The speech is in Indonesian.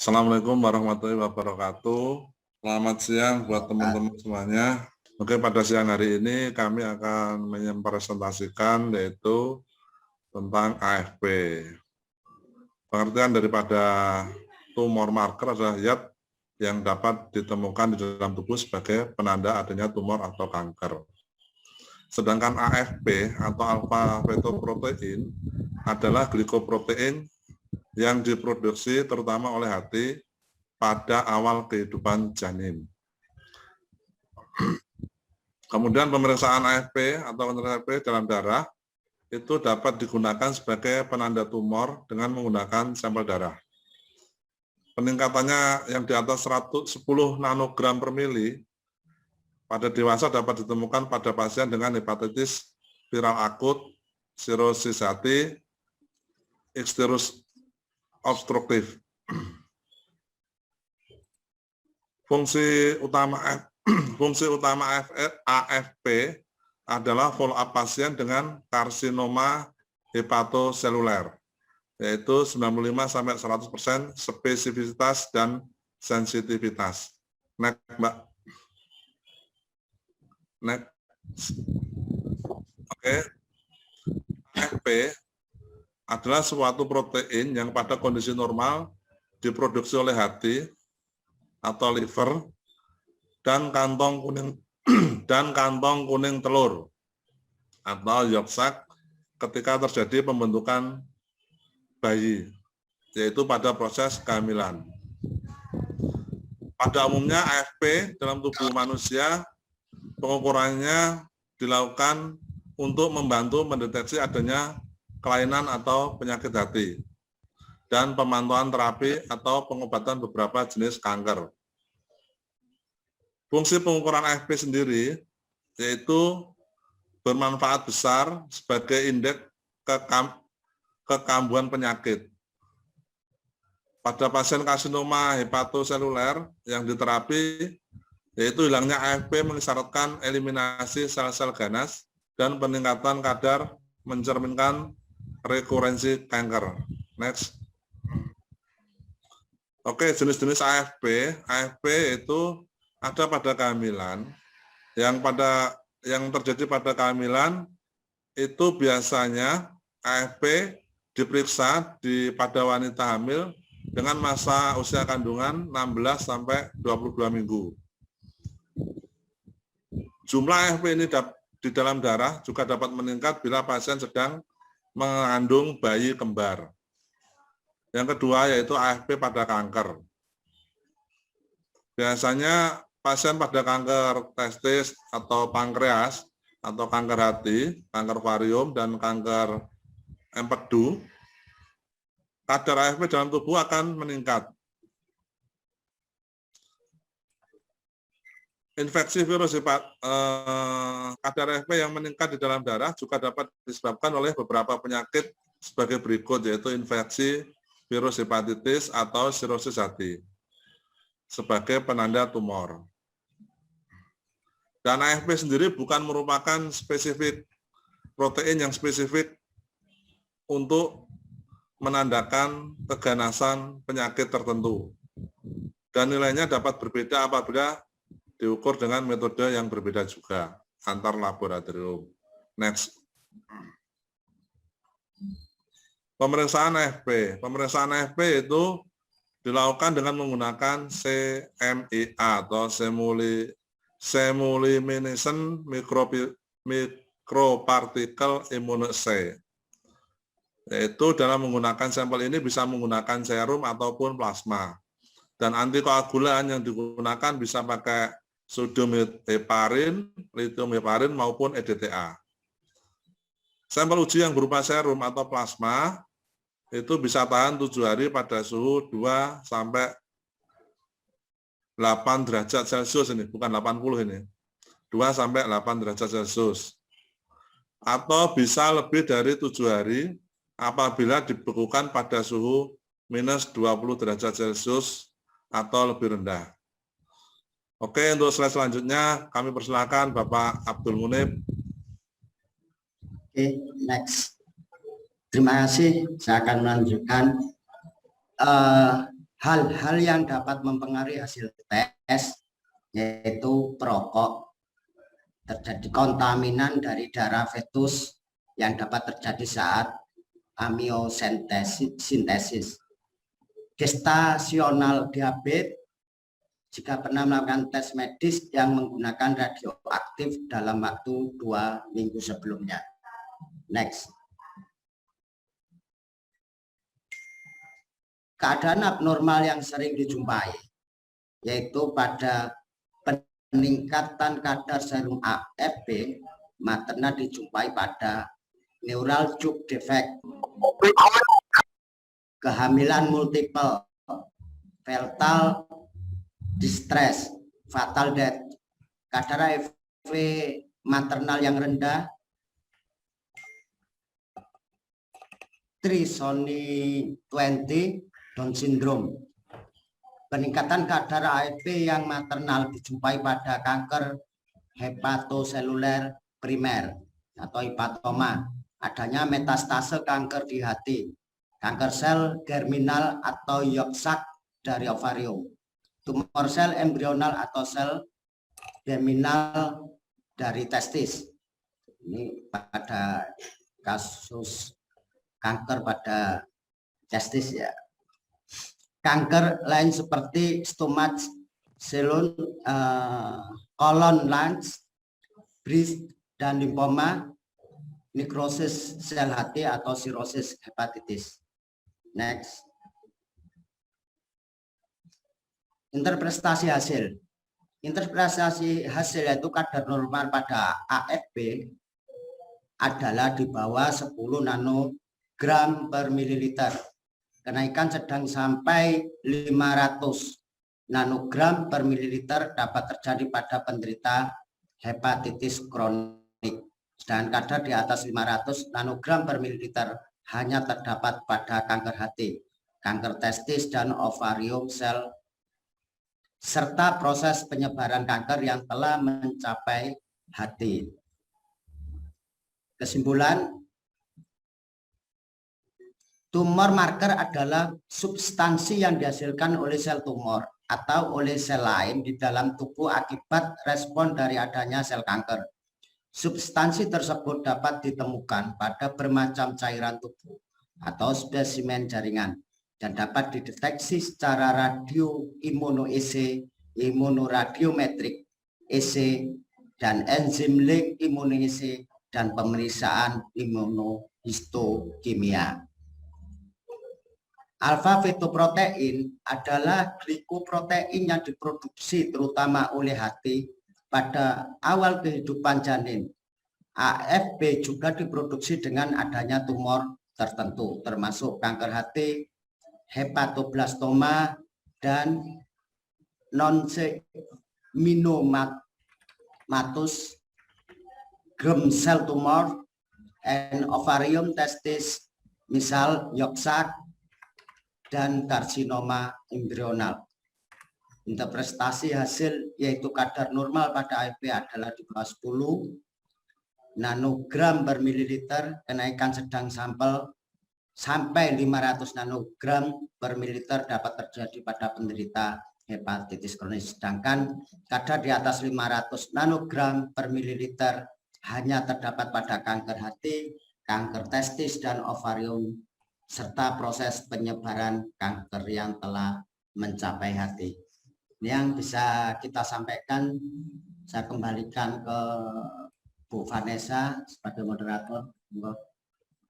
Assalamualaikum warahmatullahi wabarakatuh. Selamat siang buat teman-teman semuanya. Oke, pada siang hari ini kami akan mempresentasikan yaitu tentang AFP. Pengertian daripada tumor marker adalah zat yang dapat ditemukan di dalam tubuh sebagai penanda adanya tumor atau kanker. Sedangkan AFP atau alfa fetoprotein adalah glikoprotein yang diproduksi terutama oleh hati pada awal kehidupan janin. Kemudian pemeriksaan AFP atau AFP dalam darah itu dapat digunakan sebagai penanda tumor dengan menggunakan sampel darah. Peningkatannya yang di atas 110 nanogram per mili pada dewasa dapat ditemukan pada pasien dengan hepatitis viral akut, sirosis hati, iksterus obstruktif. Fungsi utama AFP adalah follow up pasien dengan karsinoma hepatoseluler, yaitu 95-100% spesifisitas dan sensitivitas. Next, Mbak. Next. Oke. AFP adalah suatu protein yang pada kondisi normal diproduksi oleh hati atau liver dan kantong kuning telur atau yolk sac ketika terjadi pembentukan bayi, yaitu pada proses kehamilan. Pada umumnya AFP dalam tubuh manusia pengukurannya dilakukan untuk membantu mendeteksi adanya kelainan atau penyakit hati, dan pemantauan terapi atau pengobatan beberapa jenis kanker. Fungsi pengukuran AFP sendiri yaitu bermanfaat besar sebagai indeks kekambuhan penyakit. Pada pasien karsinoma hepatoseluler yang diterapi, yaitu hilangnya AFP mengisyaratkan eliminasi sel-sel ganas dan peningkatan kadar mencerminkan rekurensi kanker. Next. Oke, jenis-jenis AFP. AFP itu ada pada kehamilan. Yang terjadi pada kehamilan itu biasanya AFP diperiksa pada wanita hamil dengan masa usia kandungan 16 sampai 22 minggu. Jumlah AFP ini di dalam darah juga dapat meningkat bila pasien sedang mengandung bayi kembar. Yang kedua yaitu AFP pada kanker. Biasanya pasien pada kanker testis atau pankreas atau kanker hati, kanker ovarium, dan kanker empedu, kadar AFP dalam tubuh akan meningkat. Infeksi virus kadar AFP yang meningkat di dalam darah juga dapat disebabkan oleh beberapa penyakit sebagai berikut, yaitu infeksi virus hepatitis atau sirosis hati sebagai penanda tumor. Dan AFP sendiri bukan merupakan spesifik protein yang spesifik untuk menandakan keganasan penyakit tertentu. Dan nilainya dapat berbeda apabila diukur dengan metode yang berbeda juga antar laboratorium. Next. Pemeriksaan AFP. Pemeriksaan AFP itu dilakukan dengan menggunakan CMIA atau Chemoluminescent Microparticle Immunoassay. Yaitu dalam menggunakan sampel ini bisa menggunakan serum ataupun plasma. Dan antikoagulan yang digunakan bisa pakai sodium heparin, lithium heparin maupun EDTA. Sampel uji yang berupa serum atau plasma itu bisa tahan 7 hari pada suhu 2 sampai 8 derajat Celcius ini, bukan 80 ini. 2 sampai 8 derajat Celcius. Atau bisa lebih dari 7 hari apabila dibekukan pada suhu minus 20 derajat Celcius atau lebih rendah. Oke, untuk slide selanjutnya kami persilakan Bapak Abdul Munib. Oke, next. Terima kasih. Saya akan melanjutkan hal-hal yang dapat mempengaruhi hasil tes, yaitu perokok, terjadi kontaminan dari darah fetus yang dapat terjadi saat amiosintesis, gestasional diabetes, jika pernah melakukan tes medis yang menggunakan radioaktif dalam waktu 2 minggu sebelumnya. Next. Keadaan abnormal yang sering dijumpai, yaitu pada peningkatan kadar serum AFP maternal dijumpai pada neural tube defect, kehamilan multiple, fetal distress, fatal death, kadar AFP maternal yang rendah, trisomy 20, Down syndrome. Peningkatan kadar AFP yang maternal dijumpai pada kanker hepatoseluler primer atau hepatoma, adanya metastase kanker di hati, kanker sel germinal atau yolk sac dari ovarium, tumor sel embrional atau sel germinal dari testis. Ini pada kasus kanker pada testis ya. Kanker lain seperti stomach, selon, colon, lungs, breast, dan limfoma, nekrosis sel hati atau sirosis hepatitis. Next. Interpretasi hasil. Interpretasi hasil yaitu kadar normal pada AFP adalah di bawah 10 nanogram per mililiter. Kenaikan sedang sampai 500 nanogram per mililiter dapat terjadi pada penderita hepatitis kronik. Dan kadar di atas 500 nanogram per mililiter hanya terdapat pada kanker hati, kanker testis, dan ovarium sel, serta proses penyebaran kanker yang telah mencapai hati. Kesimpulan, tumor marker adalah substansi yang dihasilkan oleh sel tumor atau oleh sel lain di dalam tubuh akibat respon dari adanya sel kanker. Substansi tersebut dapat ditemukan pada bermacam cairan tubuh atau spesimen jaringan dan dapat dideteksi secara radioimmunoassay, immunoradiometrik, assay, dan enzim link immunoassay dan pemeriksaan immunohistokimia. Alfa-fetoprotein adalah glikoprotein yang diproduksi terutama oleh hati pada awal kehidupan janin. AFP juga diproduksi dengan adanya tumor tertentu, termasuk kanker hati, hepatoblastoma, dan non-seminomatous germ cell tumor, and ovarium testis, misal yolk sac, dan karsinoma embrional. Interpretasi hasil yaitu kadar normal pada AFP adalah di bawah 10 nanogram per mililiter, kenaikan sedang sampel sampai 500 nanogram per mililiter dapat terjadi pada penderita hepatitis kronis, sedangkan kadar di atas 500 nanogram per mililiter hanya terdapat pada kanker hati, kanker testis, dan ovarium, serta proses penyebaran kanker yang telah mencapai hati. Ini yang bisa kita sampaikan. Saya kembalikan ke Bu Vanessa sebagai moderator.